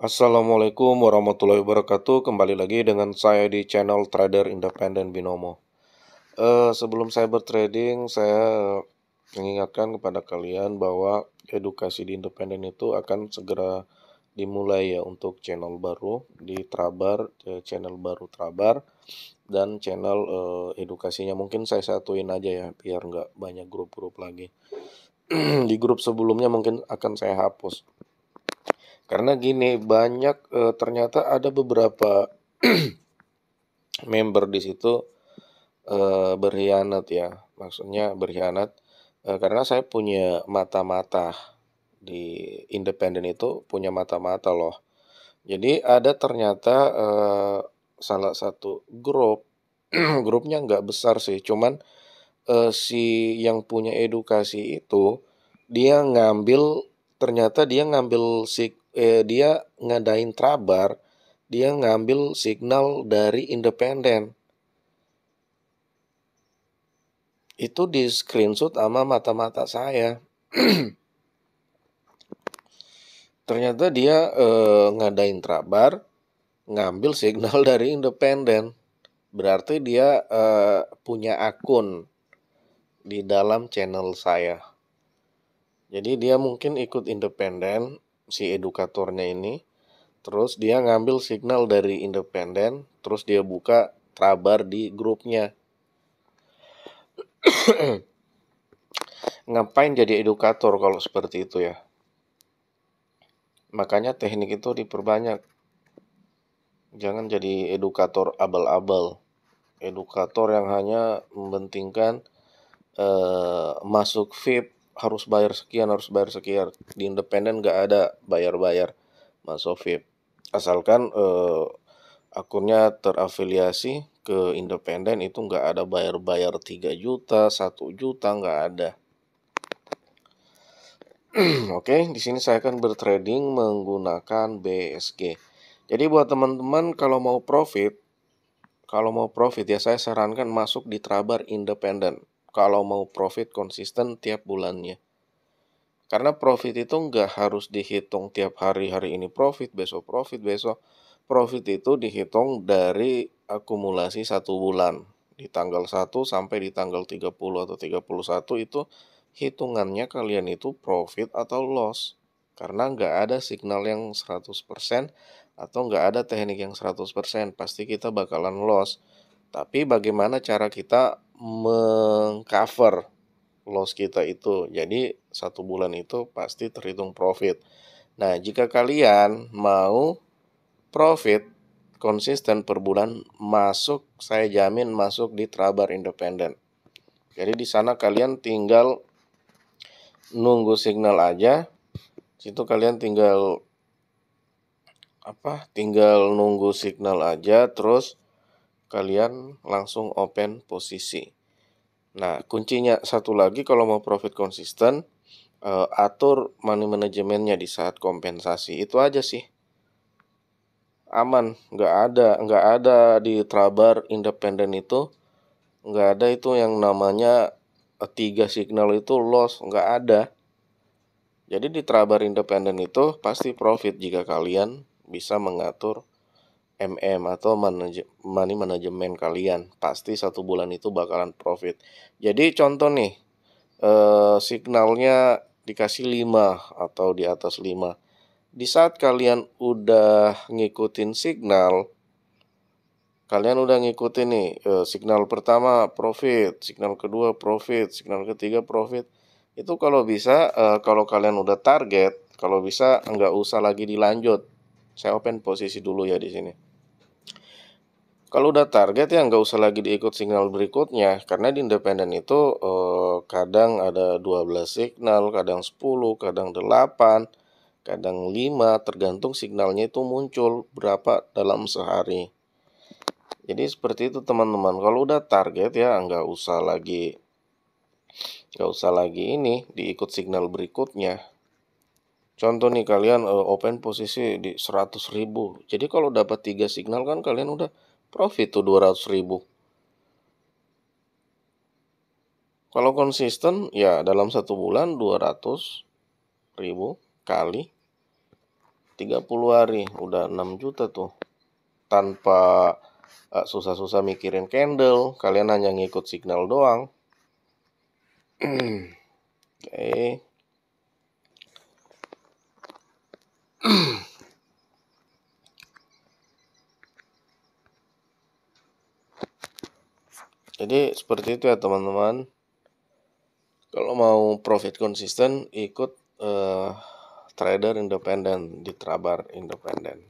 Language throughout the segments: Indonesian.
Assalamualaikum warahmatullahi wabarakatuh. Kembali lagi dengan saya di channel Trader Independen Binomo. Sebelum saya bertrading, saya mengingatkan kepada kalian bahwa edukasi di independen itu akan segera dimulai ya untuk channel baru di Trabar, channel baru Trabar dan channel edukasinya mungkin saya satuin aja ya biar nggak banyak grup-grup lagi. Di grup sebelumnya mungkin akan saya hapus. Karena gini, banyak ternyata ada beberapa member di situ berkhianat ya. Maksudnya berkhianat karena saya punya mata-mata di independen itu punya mata-mata loh. Jadi ada ternyata salah satu grup grupnya nggak besar sih, cuman si yang punya edukasi itu dia ngambil ternyata dia ngadain trabar, dia ngambil signal dari independen. Itu di screenshot sama mata-mata saya. Ternyata dia ngadain trabar, ngambil signal dari independen. Berarti dia punya akun di dalam channel saya. Jadi dia mungkin ikut independen, si edukatornya ini. Terus dia ngambil signal dari independen, terus dia buka trabar di grupnya. Ngapain jadi edukator kalau seperti itu ya? Makanya teknik itu diperbanyak. Jangan jadi edukator abal-abal. Edukator yang hanya mementingkan masuk VIP harus bayar sekian, harus bayar sekian. Di independen nggak ada bayar-bayar masuk VIP. Asalkan akunnya terafiliasi ke independen itu nggak ada bayar-bayar 3 juta, 1 juta, nggak ada. Oke, di sini saya akan bertrading menggunakan BSG. Jadi buat teman-teman kalau mau profit ya saya sarankan masuk di Trabar independen. Kalau mau profit konsisten tiap bulannya. Karena profit itu nggak harus dihitung tiap hari, hari ini profit, besok profit, besok. Profit itu dihitung dari akumulasi 1 bulan. Di tanggal 1 sampai di tanggal 30 atau 31 itu hitungannya kalian itu profit atau loss. Karena nggak ada signal yang 100% atau nggak ada teknik yang 100%. Pasti kita bakalan loss. Tapi bagaimana cara kita mengcover loss kita itu? Jadi 1 bulan itu pasti terhitung profit. Nah, jika kalian mau profit konsisten per bulan masuk, saya jamin masuk di Trabar independen. Jadi di sana kalian tinggal nunggu signal aja. Situ kalian tinggal tinggal nunggu signal aja, terus kalian langsung open posisi. Nah, kuncinya satu lagi kalau mau profit konsisten, atur money manajemennya di saat kompensasi. Itu aja sih. Aman, nggak ada di Trabar independen itu, nggak ada itu yang namanya 3 signal itu loss, nggak ada. Jadi di Trabar independen itu pasti profit jika kalian bisa mengatur atau money manajemen kalian. Pasti 1 bulan itu bakalan profit. Jadi contoh nih, signalnya dikasih 5 atau di atas 5. Di saat kalian udah ngikutin signal, kalian udah ngikutin nih signal pertama profit, signal kedua profit, signal ketiga profit. Itu kalau bisa kalau kalian udah target, kalau bisa nggak usah lagi dilanjut. Saya open posisi dulu ya di sini. Kalau udah target ya nggak usah lagi diikut signal berikutnya, karena di independen itu kadang ada 12 signal, kadang 10, kadang 8, kadang 5, tergantung signalnya itu muncul berapa dalam sehari. Jadi seperti itu teman-teman. Kalau udah target ya nggak usah lagi ini diikut signal berikutnya. Contoh nih kalian open posisi di 100.000. Jadi kalau dapat 3 signal kan kalian udah profit tuh 200.000. Kalau konsisten ya dalam 1 bulan 200.000 kali 30 hari udah 6 juta tuh. Tanpa susah-susah mikirin candle, kalian hanya ngikut signal doang. Oke. Jadi seperti itu ya teman-teman. Kalau mau profit konsisten, ikut trader independen di Trabar independen.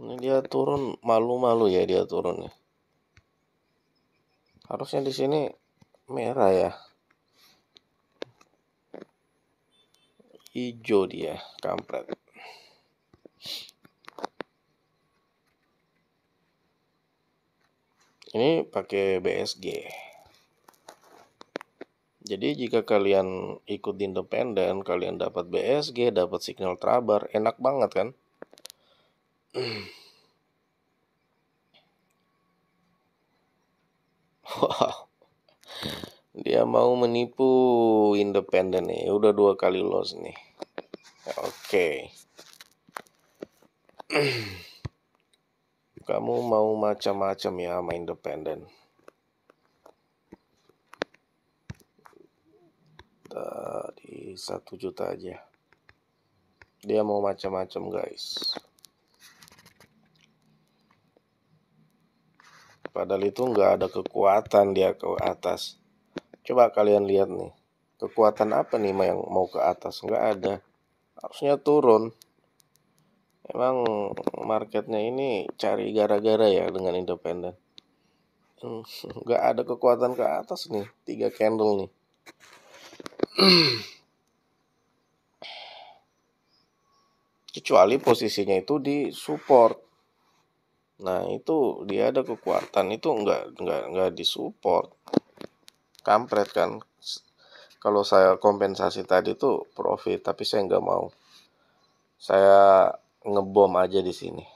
Ini dia turun, malu-malu ya dia turun ya. Harusnya di sini merah ya. Hijau dia, kampret. Ini pakai BSG. Jadi jika kalian ikut independen, kalian dapat BSG, dapat signal Trabar, enak banget kan? Wow, dia mau menipu independen nih, udah 2 kali loss nih. Oke. Kamu mau macam-macam ya sama independen. Tadi 1 juta aja. Dia mau macam-macam guys. Padahal itu nggak ada kekuatan dia ke atas. Coba kalian lihat nih. Kekuatan apa nih yang mau ke atas? Nggak ada. Harusnya turun. Emang marketnya ini cari gara-gara ya dengan independen. Nggak ada kekuatan ke atas nih. 3 candle nih. Kecuali posisinya itu di support. Nah itu dia ada kekuatan, itu nggak di support. Kampret kan. Kalau saya kompensasi tadi tuh profit, tapi saya nggak mau. Saya ngebom aja di sini.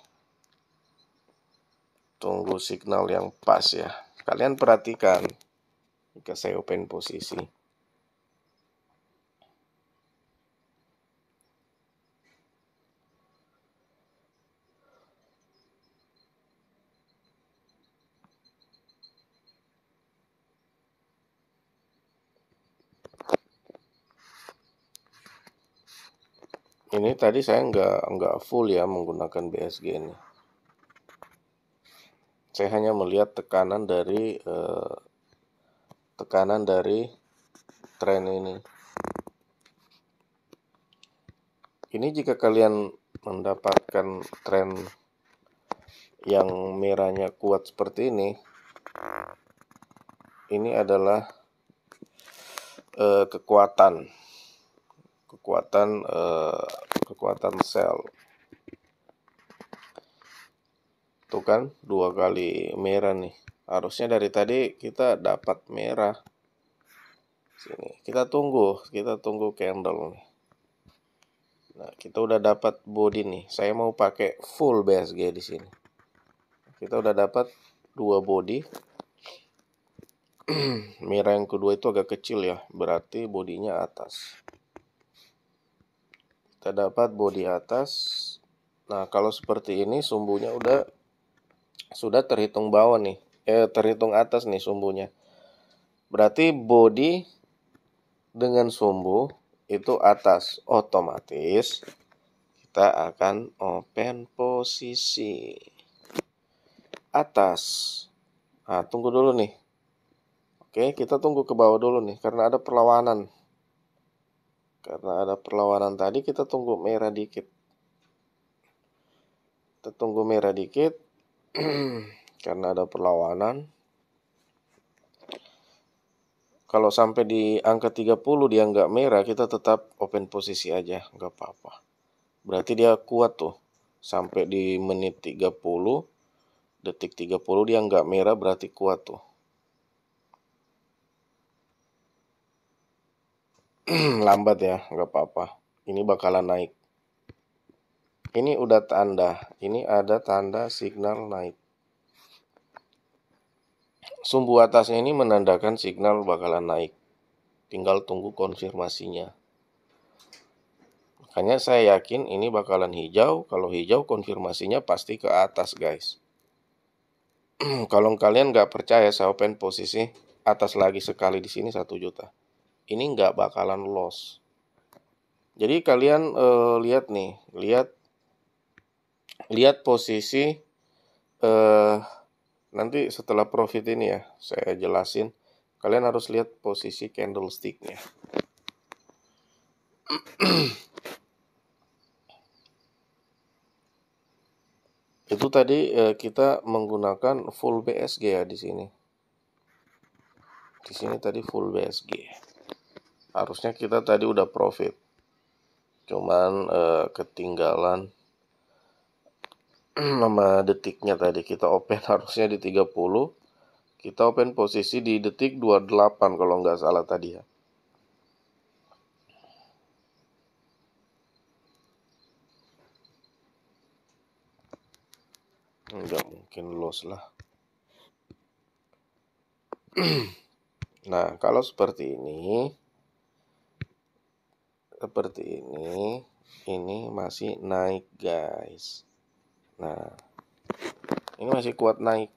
Tunggu signal yang pas ya. Kalian perhatikan jika saya open posisi. Ini tadi saya nggak full ya menggunakan BSG ini. Saya hanya melihat tekanan dari tren ini. Ini jika kalian mendapatkan tren yang merahnya kuat seperti ini adalah kekuatan sell. Tuh kan 2 kali merah nih. Harusnya dari tadi kita dapat merah. Sini, kita tunggu candle nih. Nah, kita udah dapat body nih. Saya mau pakai full BSG di sini. Kita udah dapat 2 body. Merah yang kedua itu agak kecil ya, berarti bodinya atas. Kita dapat body atas. Nah, kalau seperti ini sumbunya sudah terhitung bawah nih. Terhitung atas nih sumbunya. Berarti body dengan sumbu itu atas. Otomatis kita akan open posisi atas. Nah, tunggu dulu nih. Oke, kita tunggu ke bawah dulu nih karena ada perlawanan. Karena ada perlawanan tadi, kita tunggu merah dikit. Kita tunggu merah dikit karena ada perlawanan. Kalau sampai di angka 30 dia nggak merah, kita tetap open posisi aja, nggak apa-apa. Berarti dia kuat tuh. Sampai di menit 30, detik 30 dia nggak merah, berarti kuat tuh. Lambat ya, nggak apa-apa. Ini bakalan naik. Ini udah tanda, ini ada tanda signal naik. Sumbu atasnya ini menandakan signal bakalan naik. Tinggal tunggu konfirmasinya. Makanya saya yakin ini bakalan hijau. Kalau hijau konfirmasinya pasti ke atas, guys. Kalau kalian nggak percaya, saya open posisi atas lagi sekali di sini 1 juta. Ini nggak bakalan loss. Jadi kalian lihat nih, lihat posisi nanti setelah profit ini ya, saya jelasin. Kalian harus lihat posisi candlestick-nya. Itu tadi kita menggunakan full BSG ya di sini. Di sini tadi full BSG. Harusnya kita tadi udah profit. Cuman ketinggalan nama detiknya tadi. Kita open harusnya di 30. Kita open posisi di detik 28 kalau nggak salah tadi ya. Nggak mungkin loss lah. Nah, kalau seperti ini masih naik, guys. Nah, ini masih kuat naik.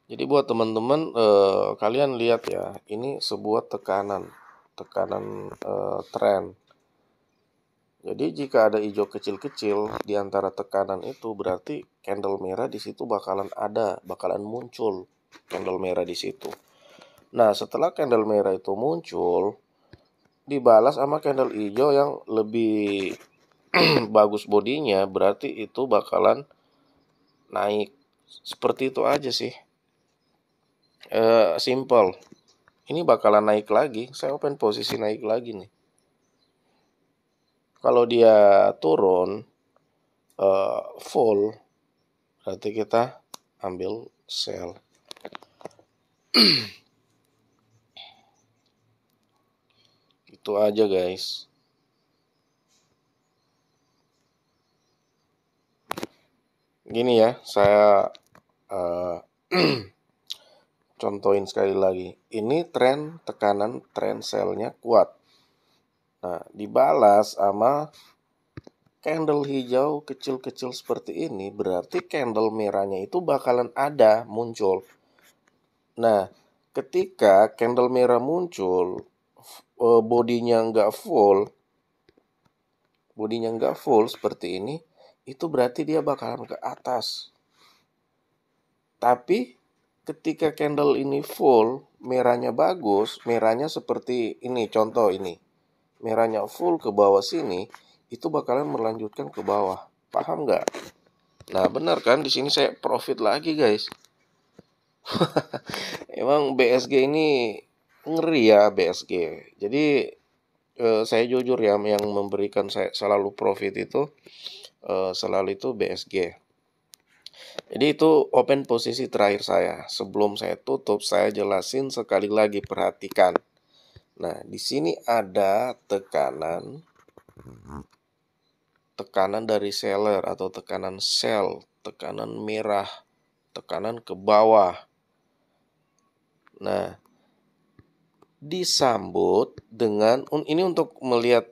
Jadi buat teman-teman, kalian lihat ya, ini sebuah tekanan tren. Jadi jika ada hijau kecil-kecil di antara tekanan itu, berarti candle merah di situ bakalan muncul candle merah di situ. Nah, setelah candle merah itu muncul, dibalas sama candle hijau yang lebih bagus bodinya, berarti itu bakalan naik. Seperti itu aja sih. Simple. Ini bakalan naik lagi. Saya open posisi naik lagi nih. Kalau dia turun full, berarti kita ambil sell. Itu aja, guys. Gini ya, saya contohin sekali lagi. Ini tren tekanan, tren sell-nya kuat. Nah, dibalas sama candle hijau kecil-kecil seperti ini, berarti candle merahnya itu bakalan muncul. Nah, ketika candle merah muncul, bodinya nggak full seperti ini, itu berarti dia bakalan ke atas. Tapi ketika candle ini full, merahnya bagus, merahnya seperti ini, contoh ini. Merahnya full ke bawah sini, itu bakalan melanjutkan ke bawah. Paham nggak? Nah, benar kan? Di sini saya profit lagi, guys. Emang BSG ini ngeri ya, BSG. Jadi saya jujur ya, yang memberikan saya selalu profit itu selalu itu BSG. Jadi itu open posisi terakhir saya. Sebelum saya tutup, saya jelasin sekali lagi, perhatikan. Nah, di sini ada tekanan dari seller atau tekanan sell, tekanan merah, tekanan ke bawah. Nah, disambut dengan ini untuk melihat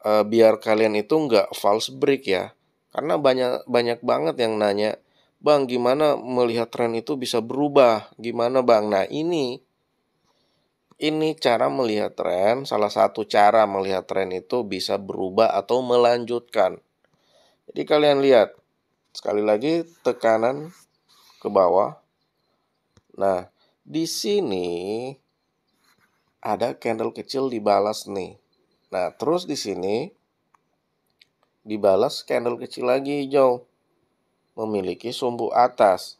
biar kalian itu nggak false break ya. Karena banyak banget yang nanya, "Bang, gimana melihat tren itu bisa berubah? Gimana, Bang?" Nah, ini cara melihat tren, salah satu cara melihat tren itu bisa berubah atau melanjutkan. Jadi kalian lihat, sekali lagi tekanan ke bawah. Nah, di sini ada candle kecil dibalas nih. Nah, terus di sini dibalas candle kecil lagi hijau, memiliki sumbu atas.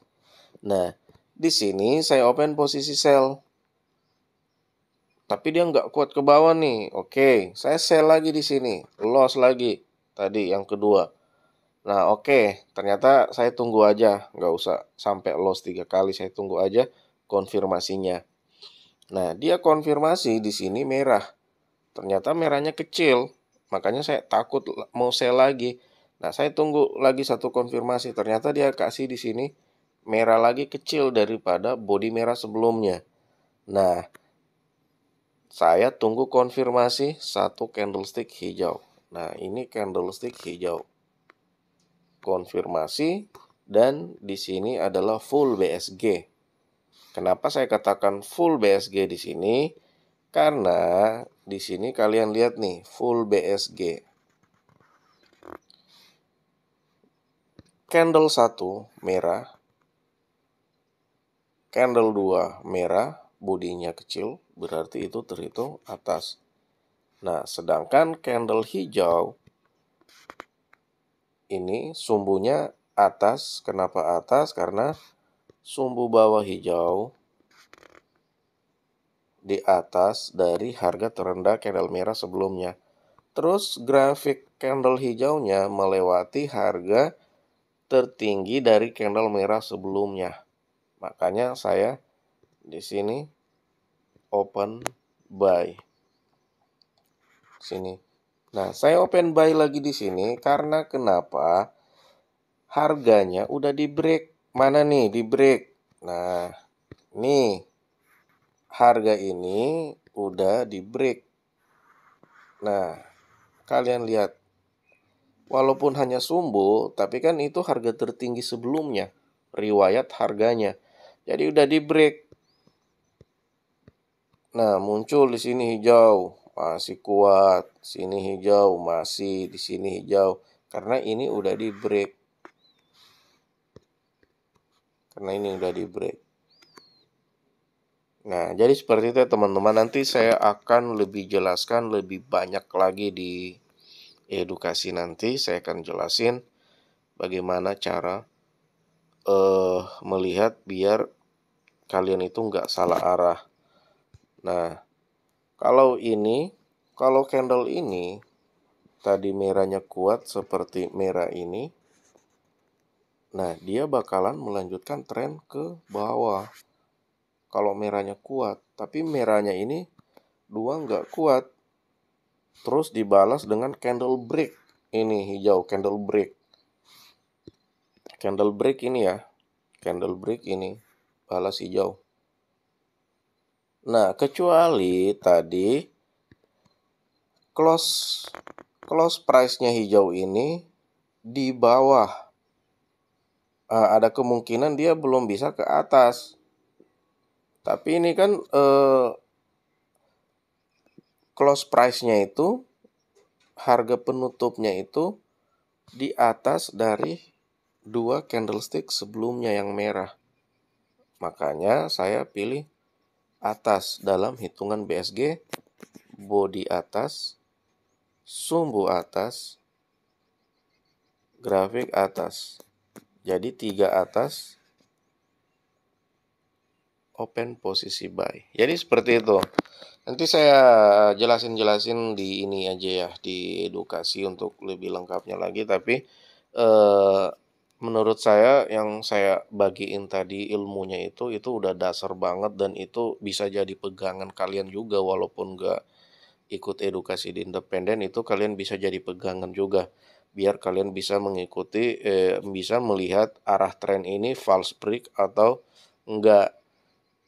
Nah, di sini saya open posisi sell. Tapi dia nggak kuat ke bawah nih. Oke, saya sell lagi di sini. Loss lagi. Tadi yang kedua. Nah, oke, ternyata saya tunggu aja, nggak usah sampai loss 3 kali, saya tunggu aja konfirmasinya. Nah, dia konfirmasi di sini merah. Ternyata merahnya kecil, makanya saya takut mau sell lagi. Nah, saya tunggu lagi satu konfirmasi. Ternyata dia kasih di sini merah lagi kecil daripada body merah sebelumnya. Nah, saya tunggu konfirmasi satu candlestick hijau. Nah, ini candlestick hijau. Konfirmasi dan di sini adalah full BSG. Kenapa saya katakan full BSG di sini? Karena di sini kalian lihat nih, full BSG. Candle 1 merah, candle 2 merah, bodinya kecil, berarti itu terhitung atas. Nah, sedangkan candle hijau ini sumbunya atas. Kenapa atas? Karena sumbu bawah hijau di atas dari harga terendah candle merah sebelumnya. Terus grafik candle hijaunya melewati harga tertinggi dari candle merah sebelumnya. Makanya saya di sini open buy. Sini. Nah, saya open buy lagi di sini karena kenapa? Harganya udah di break. Mana nih di break? Nah, nih harga ini udah di break. Nah, kalian lihat. Walaupun hanya sumbu, tapi kan itu harga tertinggi sebelumnya. Riwayat harganya. Jadi udah di break. Nah, muncul di sini hijau, masih kuat. Sini hijau, masih di sini hijau. Karena ini udah di break. Nah, jadi seperti itu ya teman-teman. Nanti saya akan lebih jelaskan lebih banyak lagi di edukasi nanti. Saya akan jelasin bagaimana cara melihat biar kalian itu nggak salah arah. Nah, kalau candle ini tadi merahnya kuat seperti merah ini, nah dia bakalan melanjutkan tren ke bawah. Kalau merahnya kuat, tapi merahnya ini dua nggak kuat, terus dibalas dengan candle break. Ini hijau, candle break. Candle break ini ya, candle break ini, balas hijau. Nah, kecuali tadi close price-nya hijau ini di bawah. Ada kemungkinan dia belum bisa ke atas. Tapi ini kan close price-nya itu, harga penutupnya itu di atas dari 2 candlestick sebelumnya yang merah. Makanya saya pilih atas dalam hitungan BSG, body atas, sumbu atas, grafik atas. Jadi 3 atas, open posisi buy. Jadi seperti itu. Nanti saya jelasin di ini aja ya, di edukasi untuk lebih lengkapnya lagi. Tapi menurut saya yang saya bagiin tadi ilmunya itu udah dasar banget, dan itu bisa jadi pegangan kalian juga. Walaupun nggak ikut edukasi di independen, itu kalian bisa jadi pegangan juga. Biar kalian bisa mengikuti, bisa melihat arah tren ini false break atau enggak.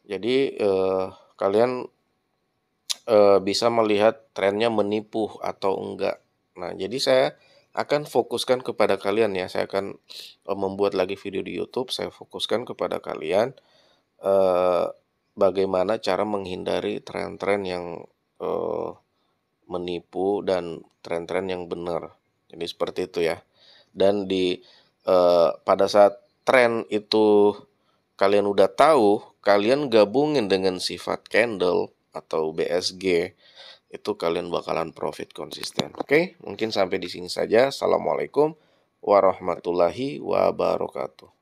Jadi kalian bisa melihat trennya menipu atau enggak. Nah, jadi saya akan fokuskan kepada kalian ya. Saya akan membuat lagi video di YouTube. Saya fokuskan kepada kalian bagaimana cara menghindari tren-tren yang menipu dan tren-tren yang benar. Jadi seperti itu ya. Dan pada saat tren itu kalian udah tahu, kalian gabungin dengan sifat candle atau BSG, itu kalian bakalan profit konsisten. Oke, mungkin sampai di sini saja. Assalamualaikum warahmatullahi wabarakatuh.